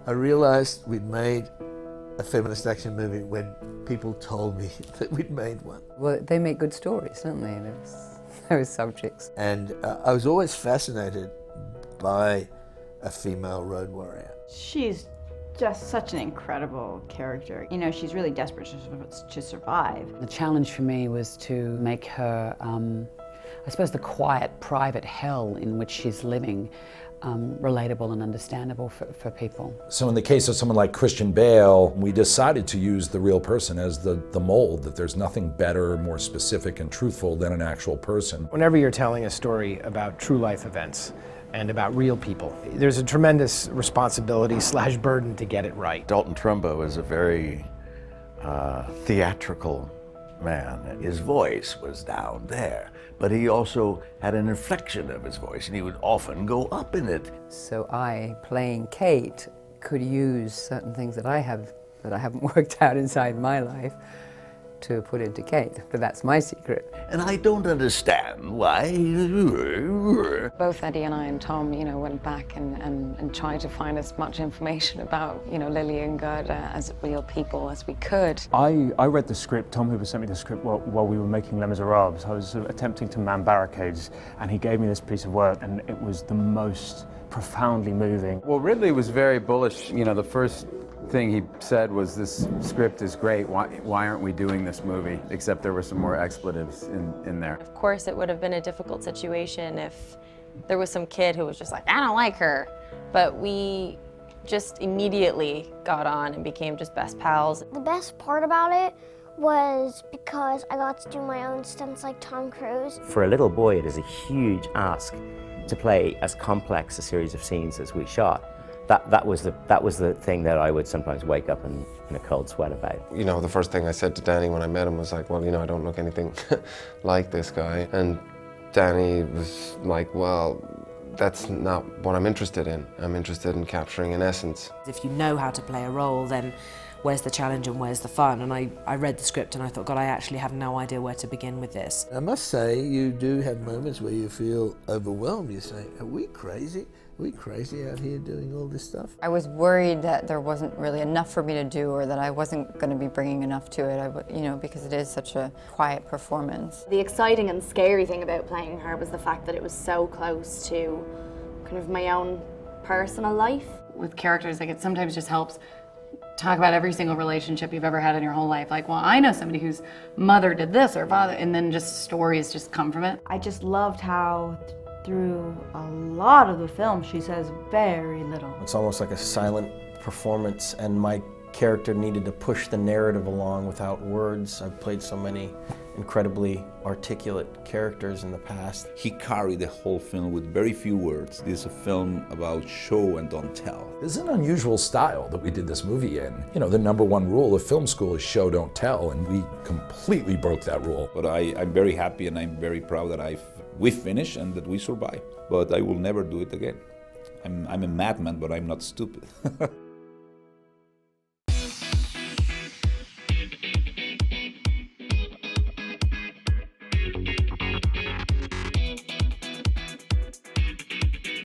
I realized we'd made a feminist action movie when people told me that we'd made one. Well, they make good stories, don't they, those subjects. And I was always fascinated by a female road warrior. She's just such an incredible character. You know, she's really desperate to survive. The challenge for me was to make her, I suppose, the quiet, private hell in which she's living relatable and understandable for people. So in the case of someone like Christian Bale, we decided to use the real person as the mold, that there's nothing better, more specific and truthful than an actual person. Whenever you're telling a story about true life events and about real people, there's a tremendous responsibility / burden to get it right. Dalton Trumbo is a very theatrical man. His voice was down there, but he also had an inflection of his voice, and he would often go up in it. So I, playing Kate, could use certain things that I haven't worked out inside my life to put into Kate, but that's my secret. And I don't understand why. Both Eddie and I and Tom, went back and tried to find as much information about, Lily and Gerda as real people as we could. I read the script. Tom Hooper sent me the script while we were making Les Miserables. I was sort of attempting to man barricades, and he gave me this piece of work, and it was the most profoundly moving. Well, Ridley was very bullish. The first thing he said was, this script is great, why aren't we doing this movie? Except there were some more expletives in there. Of course it would have been a difficult situation if there was some kid who was just like, I don't like her. But we just immediately got on and became just best pals. The best part about it was because I got to do my own stunts like Tom Cruise. For a little boy, it is a huge ask to play as complex a series of scenes as we shot. That was the thing that I would sometimes wake up in a cold sweat about. The first thing I said to Danny when I met him was like, well, I don't look anything like this guy. And Danny was like, well, that's not what I'm interested in. I'm interested in capturing an essence. If you know how to play a role, then where's the challenge and where's the fun? And I read the script and I thought, God, I actually have no idea where to begin with this. I must say, you do have moments where you feel overwhelmed. You say, are we crazy? Are we crazy out here doing all this stuff? I was worried that there wasn't really enough for me to do, or that I wasn't going to be bringing enough to it, because it is such a quiet performance. The exciting and scary thing about playing her was the fact that it was so close to kind of my own personal life. With characters, it sometimes just helps talk about every single relationship you've ever had in your whole life. Like, well, I know somebody whose mother did this or father, and then just stories just come from it. I just loved how through a lot of the film she says very little. It's almost like a silent performance, and my character needed to push the narrative along without words. I've played so many incredibly articulate characters in the past. He carried the whole film with very few words. This is a film about show and don't tell. This is an unusual style that we did this movie in. The number one rule of film school is show, don't tell, and we completely broke that rule. But I'm very happy and I'm very proud that we finished and that we survived. But I will never do it again. I'm a madman, but I'm not stupid.